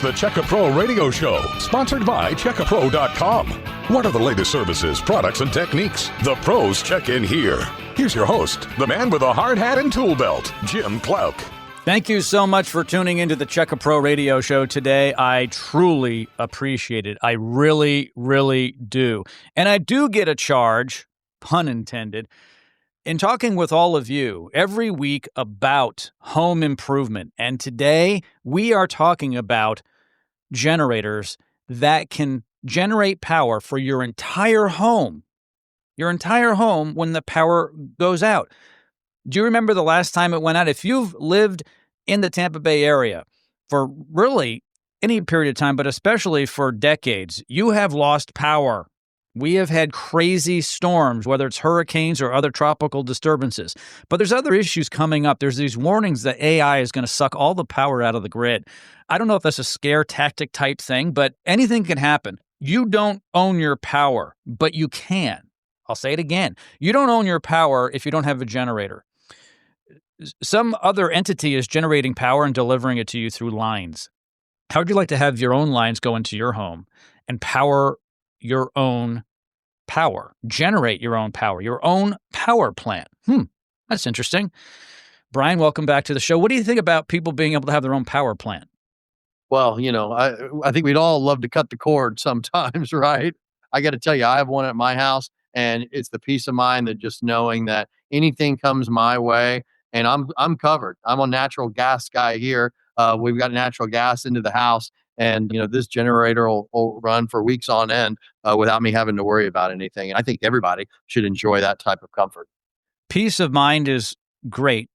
the Checka Pro Radio Show, sponsored by CheckaPro.com. What are the latest services, products, and techniques? The pros check in here. Here's your host, the man with a hard hat and tool belt, Jim Clouk. Thank you so much for tuning into the Checka Pro Radio Show today. I truly appreciate it. I really, really do. And I do get a charge, pun intended, in talking with all of you every week about home improvement. And today we are talking about generators that can generate power for your entire home. Your entire home when the power goes out. Do you remember the last time it went out? If you've lived in the Tampa Bay area for really any period of time, but especially for decades, you have lost power. We have had crazy storms, whether it's hurricanes or other tropical disturbances. But there's other issues coming up. There's these warnings that AI is going to suck all the power out of the grid. I don't know if that's a scare tactic type thing, but anything can happen. You don't own your power, but you can. I'll say it again. You don't own your power if you don't have a generator. Some other entity is generating power and delivering it to you through lines. How would you like to have your own lines go into your home and power your own power, generate your own power plant? That's interesting. Brian, welcome back to the show. What do you think about people being able to have their own power plant? Well, I think we'd all love to cut the cord sometimes, right? I got to tell you, I have one at my house, and it's the peace of mind that just knowing that anything comes my way and I'm covered. I'm a natural gas guy here. We've got natural gas into the house. And, this generator will run for weeks on end without me having to worry about anything. And I think everybody should enjoy that type of comfort. Peace of mind is great.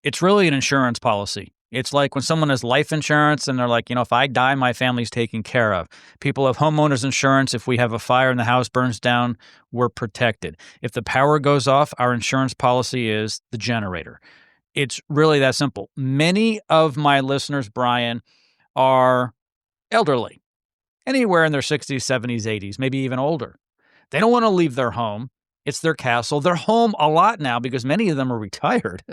It's really an insurance policy. It's like when someone has life insurance and they're like, if I die, my family's taken care of. People have homeowners insurance. If we have a fire and the house burns down, we're protected. If the power goes off, our insurance policy is the generator. It's really that simple. Many of my listeners, Brian, are elderly, anywhere in their 60s, 70s, 80s, maybe even older. They don't want to leave their home. It's their castle. They're home a lot now because many of them are retired.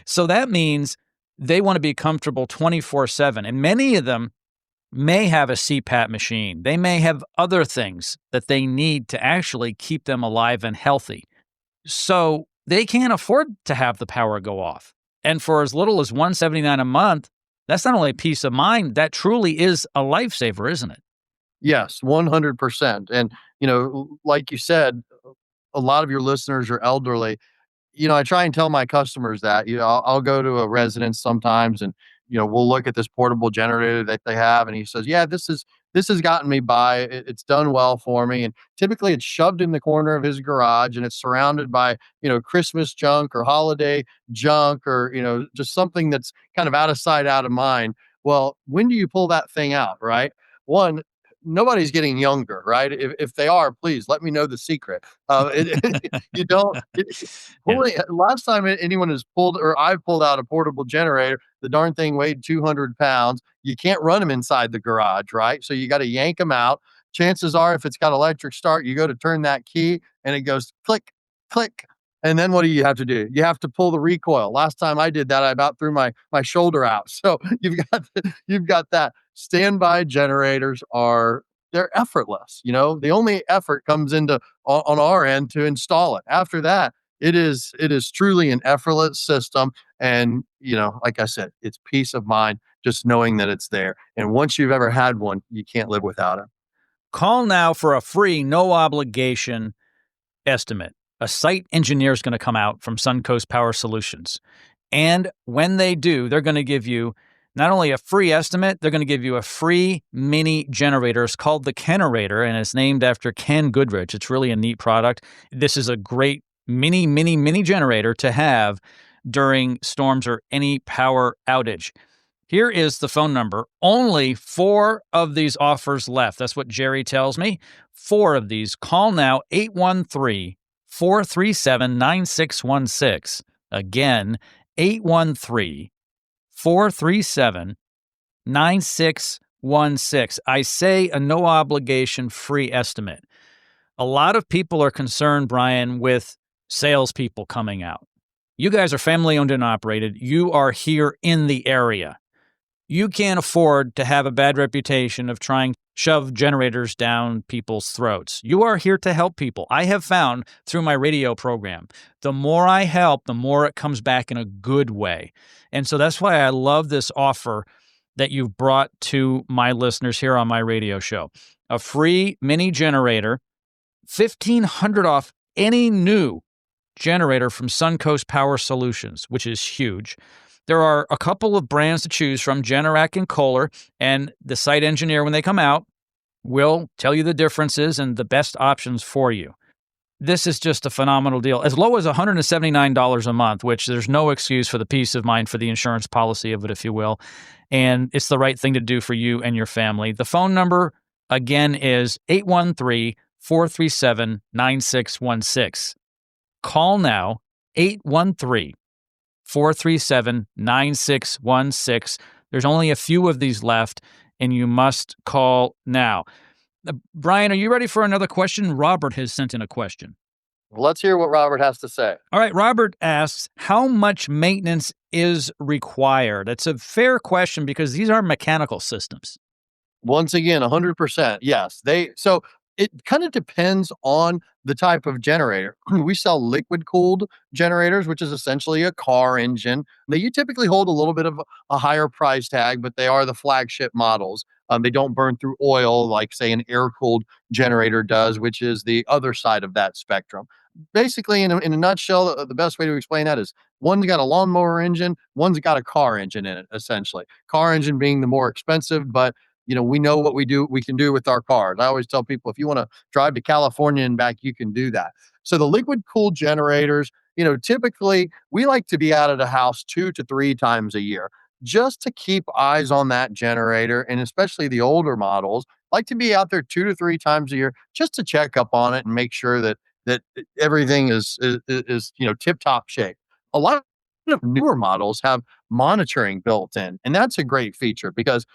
So that means they want to be comfortable 24/7. And many of them may have a CPAP machine. They may have other things that they need to actually keep them alive and healthy. So they can't afford to have the power go off. And for as little as $179 a month, that's not only peace of mind, that truly is a lifesaver, isn't it? Yes, 100%. And, like you said, a lot of your listeners are elderly. I try and tell my customers that, I'll go to a residence sometimes and, we'll look at this portable generator that they have. And he says, yeah, this has gotten me by. It's done well for me. And typically it's shoved in the corner of his garage and it's surrounded by, Christmas junk or holiday junk or, just something that's kind of out of sight, out of mind. Well, when do you pull that thing out, right? One, nobody's getting younger, right? If they are, please let me know the secret. You don't. Last time anyone has pulled, or I've pulled out a portable generator, the darn thing weighed 200 pounds. You can't run them inside the garage, right? So you got to yank them out. Chances are, if it's got electric start, you go to turn that key and it goes click, click. And then what do you have to do? You have to pull the recoil. Last time I did that, I about threw my shoulder out. So you've got that. Standby generators they're effortless. The only effort comes into on our end to install it. After that, it is truly an effortless system. And, like I said, it's peace of mind, just knowing that it's there. And once you've ever had one, you can't live without it. Call now for a free, no obligation estimate. A site engineer is going to come out from Suncoast Power Solutions. And when they do, they're going to give you not only a free estimate, they're going to give you a free mini generator. It's called the Kenarator, and it's named after Ken Goodrich. It's really a neat product. This is a great mini generator to have during storms or any power outage. Here is the phone number. Only 4 of these offers left. That's what Jerry tells me. 4 of these. Call now, 813-437-9616. Again, 813-437-9616. I say a no obligation free estimate. A lot of people are concerned, Brian, with salespeople coming out. You guys are family owned and operated. You are here in the area. You can't afford to have a bad reputation of trying to shove generators down people's throats. You are here to help people. I have found through my radio program, the more I help, the more it comes back in a good way. And so that's why I love this offer that you've brought to my listeners here on my radio show. A free mini generator, $1,500 off any new generator from Suncoast Power Solutions, which is huge. There are a couple of brands to choose from, Generac and Kohler, and the site engineer, when they come out, will tell you the differences and the best options for you. This is just a phenomenal deal. As low as $179 a month, which there's no excuse for the peace of mind, for the insurance policy of it, if you will. And it's the right thing to do for you and your family. The phone number, again, is 813-437-9616. Call now, 813-437-9616. There's only a few of these left, and you must call now. Brian, are you ready for another question? Robert has sent in a question. Let's hear what Robert has to say. All right, Robert asks, how much maintenance is required? It's a fair question because these are mechanical systems. Once again, 100%. Yes. So it kind of depends on the type of generator. We sell liquid cooled generators, which is essentially a car engine. You typically hold a little bit of a higher price tag, but they are the flagship models. They don't burn through oil like, say, an air cooled generator does, which is the other side of that spectrum. Basically, in a nutshell, the best way to explain that is one's got a lawnmower engine, one's got a car engine in it, essentially. Car engine being the more expensive, but we know what we can do with our cars. I always tell people, if you want to drive to California and back, you can do that. So the liquid cooled generators, typically we like to be out of the house 2 to 3 times a year just to keep eyes on that generator. And especially the older models like to be out there 2 to 3 times a year just to check up on it and make sure that everything is tip top shape. A lot of newer models have monitoring built in, and that's a great feature because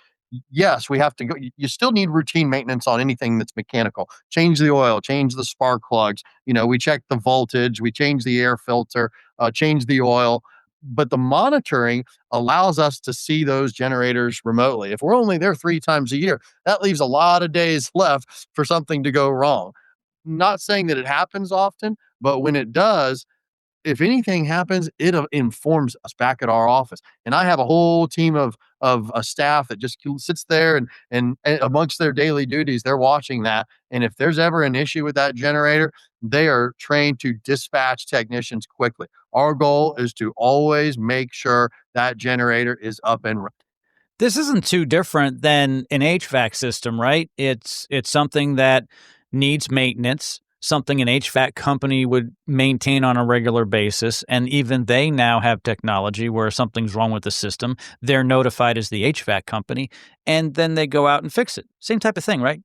yes, we have to go. You still need routine maintenance on anything that's mechanical. Change the oil, change the spark plugs. We check the voltage, we change the air filter, change the oil. But the monitoring allows us to see those generators remotely. If we're only there 3 times a year, that leaves a lot of days left for something to go wrong. Not saying that it happens often, but when it does, if anything happens, it informs us back at our office. And I have a whole team of a staff that just sits there and amongst their daily duties, they're watching that. And if there's ever an issue with that generator, they are trained to dispatch technicians quickly. Our goal is to always make sure that generator is up and running. This isn't too different than an HVAC system, right? It's something that needs maintenance, something an HVAC company would maintain on a regular basis. And even they now have technology where something's wrong with the system. They're notified as the HVAC company, and then they go out and fix it. Same type of thing, right?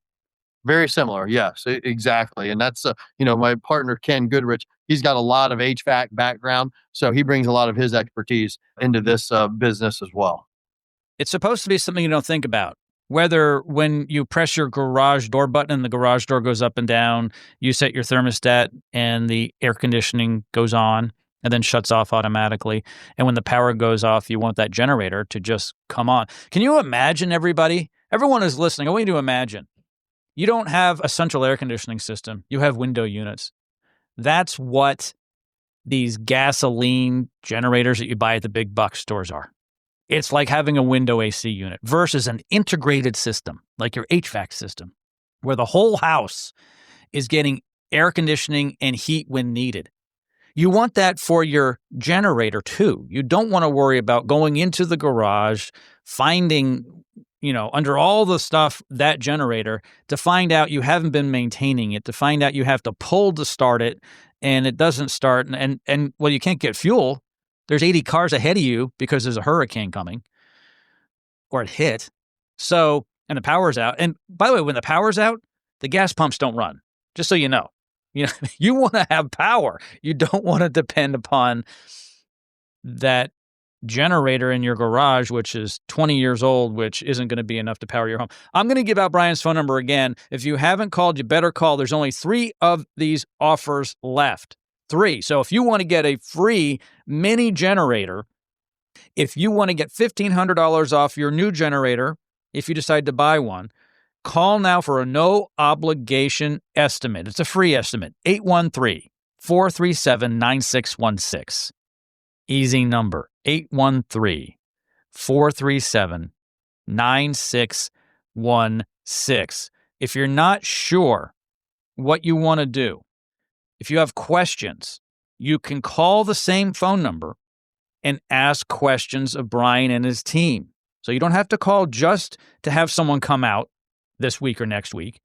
Very similar. Yes, exactly. And that's, my partner, Ken Goodrich, he's got a lot of HVAC background. So he brings a lot of his expertise into this business as well. It's supposed to be something you don't think about. Whether when you press your garage door button and the garage door goes up and down, you set your thermostat and the air conditioning goes on and then shuts off automatically. And when the power goes off, you want that generator to just come on. Can you imagine, everybody? Everyone is listening. I want you to imagine. You don't have a central air conditioning system. You have window units. That's what these gasoline generators that you buy at the big box stores are. It's like having a window AC unit versus an integrated system like your HVAC system, where the whole house is getting air conditioning and heat when needed. You want that for your generator too. You don't want to worry about going into the garage, finding, under all the stuff, that generator, to find out you haven't been maintaining it, to find out you have to pull to start it and it doesn't start. And you can't get fuel. There's 80 cars ahead of you because there's a hurricane coming or it hit. So, and the power's out. And by the way, when the power's out, the gas pumps don't run, just so you know. You want to have power. You don't want to depend upon that generator in your garage, which is 20 years old, which isn't going to be enough to power your home. I'm going to give out Brian's phone number again. If you haven't called, you better call. There's only 3 of these offers left. 3. So if you want to get a free mini generator, If you want to get $1,500 off your new generator, if you decide to buy one, call now for a no obligation estimate. It's a free estimate. 813-437-9616. Easy number. 813-437-9616. If you're not sure what you want to do, if you have questions, you can call the same phone number and ask questions of Brian and his team. So you don't have to call just to have someone come out this week or next week.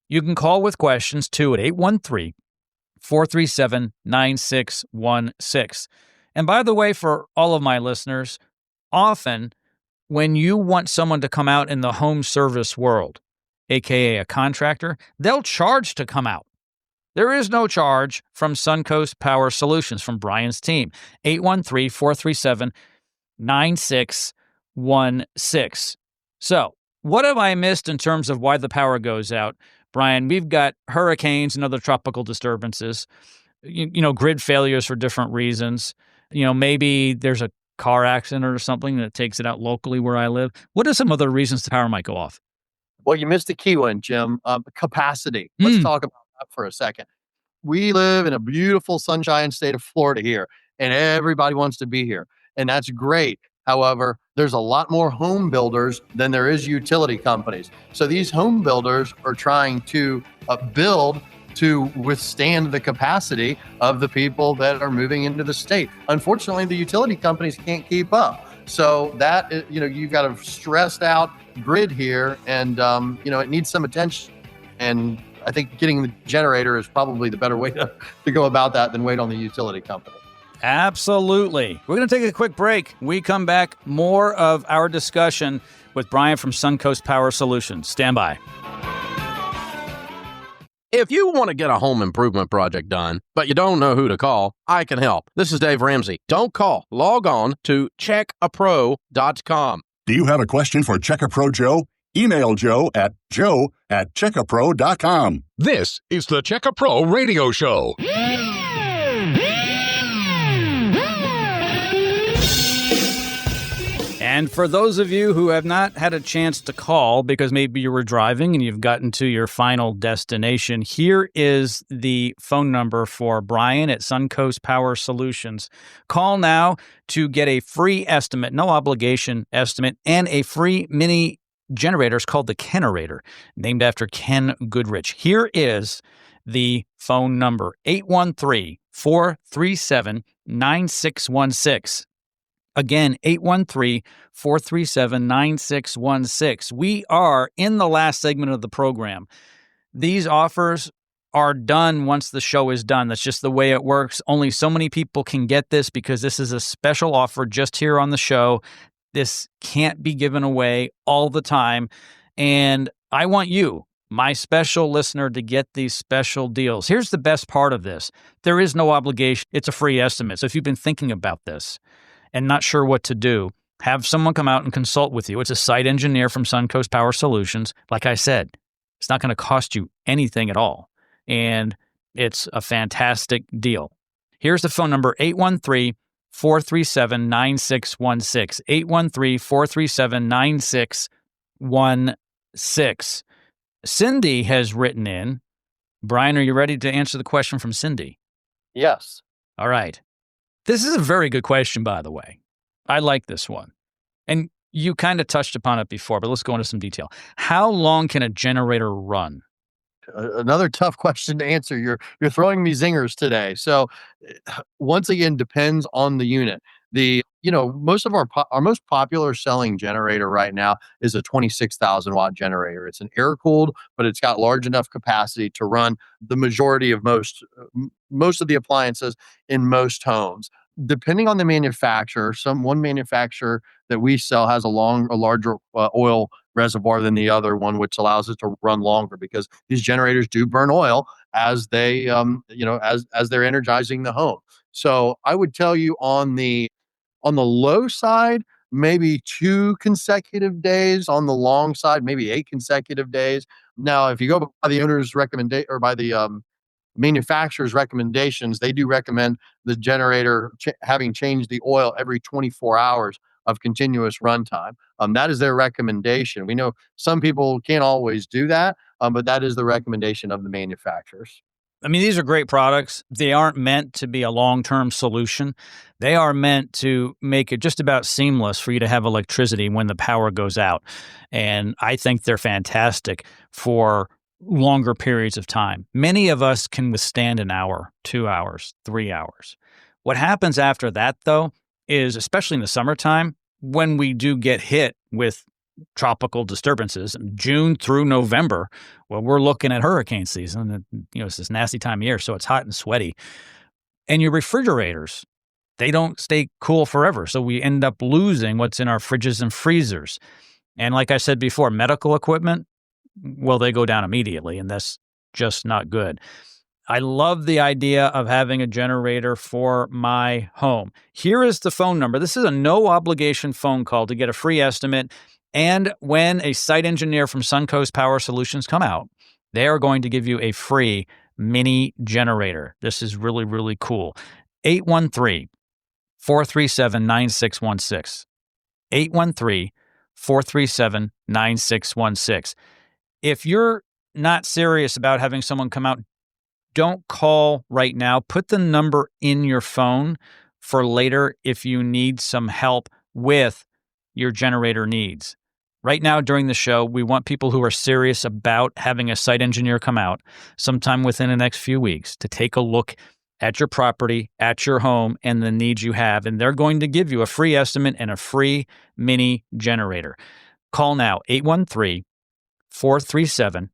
You can call with questions too at 813-437-9616. And by the way, for all of my listeners, often when you want someone to come out in the home service world, aka a contractor, they'll charge to come out. There is no charge from Suncoast Power Solutions, from Brian's team. 813-437-9616. So, what have I missed in terms of why the power goes out? Brian, we've got hurricanes and other tropical disturbances, grid failures for different reasons. Maybe there's a car accident or something that takes it out locally where I live. What are some other reasons the power might go off? Well, you missed the key one, Jim. Capacity. Let's talk about that for a second. We live in a beautiful sunshine state of Florida here, and everybody wants to be here. And that's great. However, there's a lot more home builders than there is utility companies. So these home builders are trying to build to withstand the capacity of the people that are moving into the state. Unfortunately, the utility companies can't keep up. So that, you've got a stressed out grid here, and, it needs some attention. And I think getting the generator is probably the better way to go about that than wait on the utility company. Absolutely. We're going to take a quick break. We come back, more of our discussion with Brian from Suncoast Power Solutions. Stand by. If you want to get a home improvement project done, but you don't know who to call, I can help. This is Dave Ramsey. Don't call. Log on to checkapro.com. Do you have a question for Check-A-Pro Joe? Email Joe at checkapro.com. This is the Check-A-Pro Radio Show. And for those of you who have not had a chance to call because maybe you were driving and you've gotten to your final destination, here is the phone number for Brian at Suncoast Power Solutions. Call now to get a free estimate, no obligation estimate, and a free mini generator. It's called the Kenarator, named after Ken Goodrich. Here is the phone number, 813-437-9616. Again, 813-437-9616. We are in the last segment of the program. These offers are done once the show is done. That's just the way it works. Only so many people can get this because this is a special offer just here on the show. This can't be given away all the time. And I want you, my special listener, to get these special deals. Here's the best part of this. There is no obligation. It's a free estimate. So if you've been thinking about this and not sure what to do, have someone come out and consult with you. It's a site engineer from Suncoast Power Solutions. Like I said, it's not going to cost you anything at all. And it's a fantastic deal. Here's the phone number, 813-437-9616. 813-437-9616. Cindy has written in. Brian, are you ready to answer the question from Cindy? Yes. All right. This is a very good question, by the way. I like this one. And you kind of touched upon it before, but let's go into some detail. How long can a generator run? Another tough question to answer. You're throwing me zingers today. So once again, depends on the unit. Most of our most popular selling generator right now is a 26,000 watt generator. It's an air cooled, but it's got large enough capacity to run the majority of most of the appliances in most homes. Depending on the manufacturer, one manufacturer that we sell has a larger oil reservoir than the other one, which allows it to run longer because these generators do burn oil as they, as they're energizing the home. So I would tell you on the low side, maybe 2 consecutive days. On the long side, maybe 8 consecutive days. Now, if you go by the owner's recommendation or by the manufacturer's recommendations, they do recommend the generator having changed the oil every 24 hours of continuous runtime. That is their recommendation. We know some people can't always do that, but that is the recommendation of the manufacturers. I mean, these are great products. They aren't meant to be a long-term solution. They are meant to make it just about seamless for you to have electricity when the power goes out. And I think they're fantastic for longer periods of time. Many of us can withstand an hour, 2 hours, 3 hours. What happens after that, though, is especially in the summertime, when we do get hit with tropical disturbances, June through November, well, we're looking at hurricane season. And, it's this nasty time of year, so it's hot and sweaty. And your refrigerators, they don't stay cool forever. So we end up losing what's in our fridges and freezers. And like I said before, medical equipment, well, they go down immediately, and that's just not good. I love the idea of having a generator for my home. Here is the phone number. This is a no-obligation phone call to get a free estimate. And when a site engineer from Suncoast Power Solutions come out, they are going to give you a free mini generator. This is really, really cool. 813-437-9616. 813-437-9616. If you're not serious about having someone come out, don't call right now. Put the number in your phone for later if you need some help with your generator needs. Right now during the show, we want people who are serious about having a site engineer come out sometime within the next few weeks to take a look at your property, at your home, and the needs you have. And they're going to give you a free estimate and a free mini generator. Call now, 813-437-9616.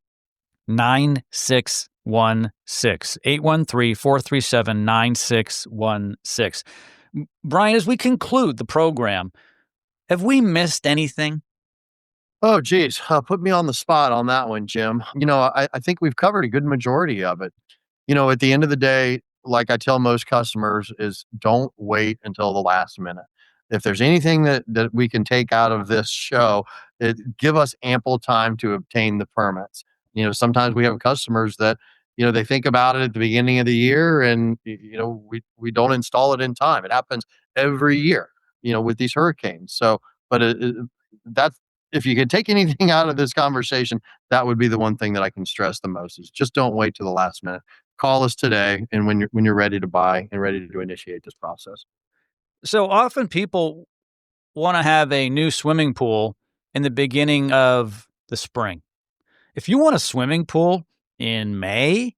813-437-9616. Brian, as we conclude the program, have we missed anything? Oh, geez. Put me on the spot on that one, Jim. I think we've covered a good majority of it. At the end of the day, like I tell most customers, is don't wait until the last minute. If there's anything that we can take out of this show, give us ample time to obtain the permits. Sometimes we have customers that, they think about it at the beginning of the year and, we don't install it in time. It happens every year, with these hurricanes. So, but that's, if you could take anything out of this conversation, that would be the one thing that I can stress the most is just don't wait till the last minute. Call us today, and when you're ready to buy and ready to initiate this process. So often people want to have a new swimming pool in the beginning of the spring. If you want a swimming pool in May,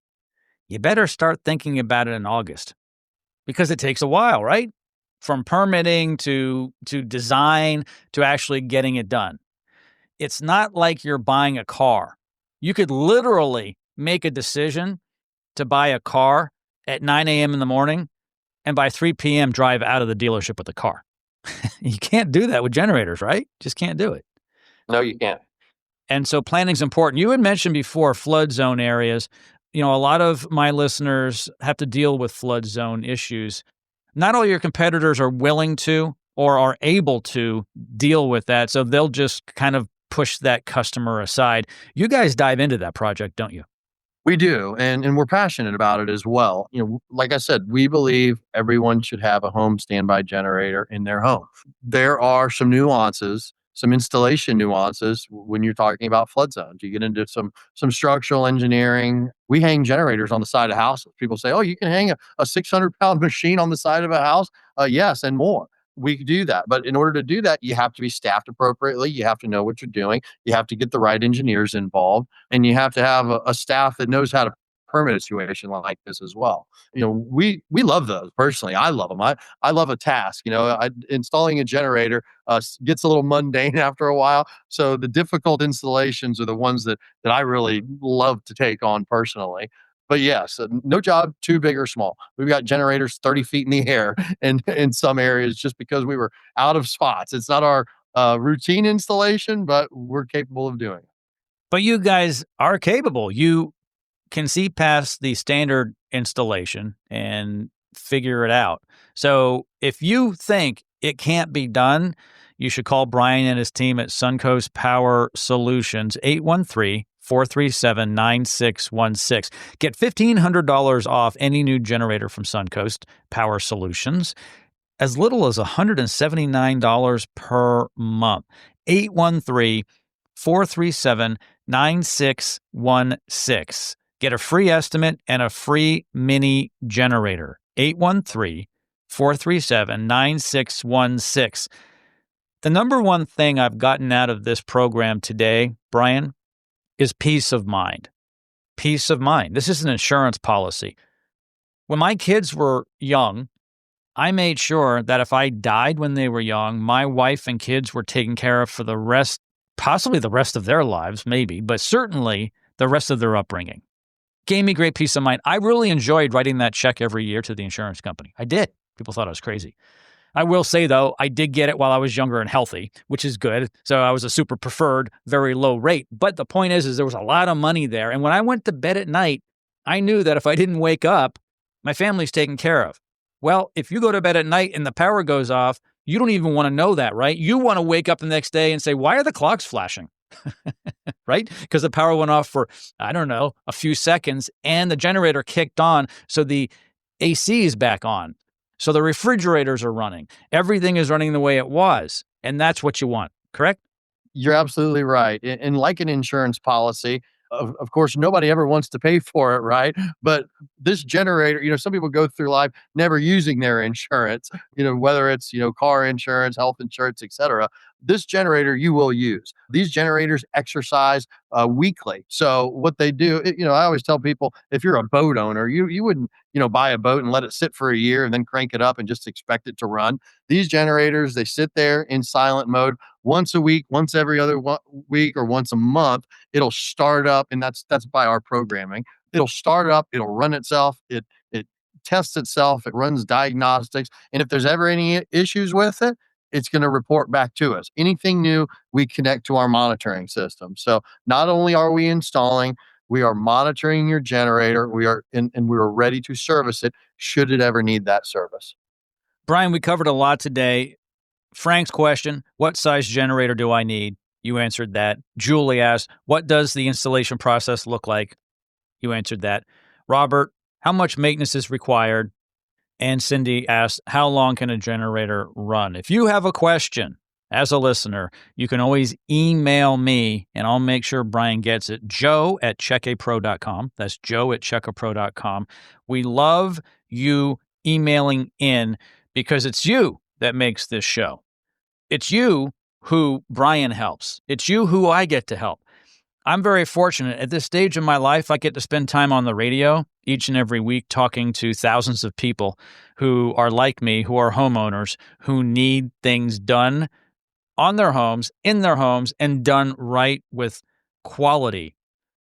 you better start thinking about it in August because it takes a while, right? From permitting to design to actually getting it done. It's not like you're buying a car. You could literally make a decision to buy a car at 9 a.m. in the morning and by 3 p.m. drive out of the dealership with the car. You can't do that with generators, right? Just can't do it. No, you can't. And so planning's important. You had mentioned before flood zone areas. A lot of my listeners have to deal with flood zone issues. Not all your competitors are willing to or are able to deal with that. So they'll just kind of push that customer aside. You guys dive into that project, don't you? We do, and we're passionate about it as well. Like I said, we believe everyone should have a home standby generator in their home. There are some nuances, some installation nuances when you're talking about flood zones. You get into some structural engineering. We hang generators on the side of houses. People say, "Oh, you can hang a 600-pound machine on the side of a house?" Yes, and more. We do that. But in order to do that, you have to be staffed appropriately. You have to know what you're doing. You have to get the right engineers involved, and you have to have a staff that knows how to permit a situation like this as well. We love those personally. I love them. I love a task. Installing a generator gets a little mundane after a while. So the difficult installations are the ones that I really love to take on personally. But yes, no job too big or small. We've got generators 30 feet in the air in some areas just because we were out of spots. It's not our routine installation, but we're capable of doing it. But you guys are capable. You can see past the standard installation and figure it out. So if you think it can't be done, you should call Brian and his team at Suncoast Power Solutions, 813 813-437-9616. Get $1,500 off any new generator from Suncoast Power Solutions, as little as $179 per month. 813-437-9616. Get a free estimate and a free mini generator. 813-437-9616. The number one thing I've gotten out of this program today, Brian, is peace of mind. Peace of mind. This is an insurance policy. When my kids were young, I made sure that if I died when they were young, my wife and kids were taken care of for the rest, possibly the rest of their lives, maybe, but certainly the rest of their upbringing. Gave me great peace of mind. I really enjoyed writing that check every year to the insurance company. I did. People thought I was crazy. I will say, though, I did get it while I was younger and healthy, which is good. So I was a super preferred, very low rate. But the point is there was a lot of money there. And when I went to bed at night, I knew that if I didn't wake up, my family's taken care of. Well, if you go to bed at night and the power goes off, you don't even want to know that, right? You want to wake up the next day and say, why are the clocks flashing? Right? Because the power went off for, I don't know, a few seconds and the generator kicked on. So the AC is back on. So the refrigerators are running. Everything is running the way it was. And that's what you want, correct? You're absolutely right. And like an insurance policy, of course, nobody ever wants to pay for it, right? But this generator, some people go through life never using their insurance, whether it's, car insurance, health insurance, etc. This generator you will use. These generators exercise weekly. So what they do, I always tell people, if you're a boat owner, you wouldn't, buy a boat and let it sit for a year and then crank it up and just expect it to run. These generators, they sit there in silent mode once a week, once every other week, or once a month. It'll start up, and that's by our programming. It'll start up, it'll run itself, it tests itself, it runs diagnostics, and if there's ever any issues with it, it's going to report back to us. Anything new, we connect to our monitoring system. So not only are we installing, we are monitoring your generator. We are and we are ready to service it should it ever need that service. Brian, we covered a lot today. Frank's question, what size generator do I need? You answered that. Julie asked, what does the installation process look like? You answered that. Robert, how much maintenance is required? And Cindy asked, how long can a generator run? If you have a question as a listener, you can always email me and I'll make sure Brian gets it. Joe@checkapro.com. That's Joe@checkapro.com. We love you emailing in because it's you that makes this show. It's you who Brian helps. It's you who I get to help. I'm very fortunate. At this stage in my life, I get to spend time on the radio each and every week talking to thousands of people who are like me, who are homeowners, who need things done on their homes, in their homes, and done right with quality,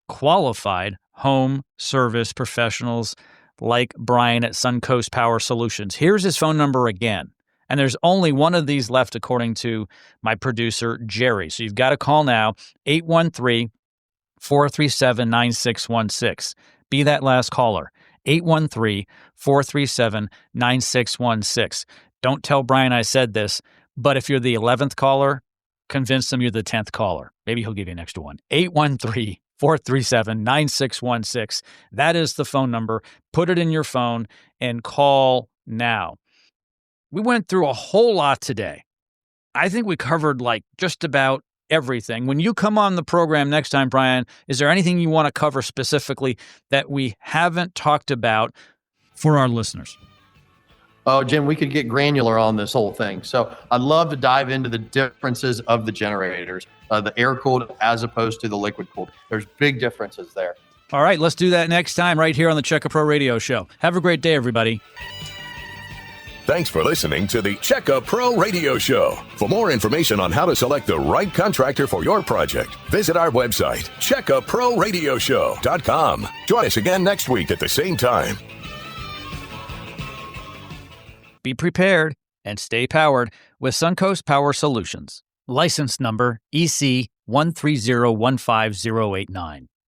qualified home service professionals like Brian at Suncoast Power Solutions. Here's his phone number again. And there's only one of these left, according to my producer, Jerry. So you've got to call now, 813-437-9616. Be that last caller, 813-437-9616. Don't tell Brian I said this, but if you're the 11th caller, convince him you're the 10th caller. Maybe he'll give you an extra one. 813-437-9616. That is the phone number. Put it in your phone and call now. We went through a whole lot today. I think we covered just about everything. When you come on the program next time, Brian, is there anything you want to cover specifically that we haven't talked about for our listeners? Oh, Jim, we could get granular on this whole thing. So I'd love to dive into the differences of the generators, the air-cooled as opposed to the liquid-cooled. There's big differences there. All right, let's do that next time right here on the Check A Pro Radio Show. Have a great day, everybody. Thanks for listening to the Check A Pro Radio Show. For more information on how to select the right contractor for your project, visit our website, checkaproradioshow.com. Join us again next week at the same time. Be prepared and stay powered with Suncoast Power Solutions. License number EC 13015089.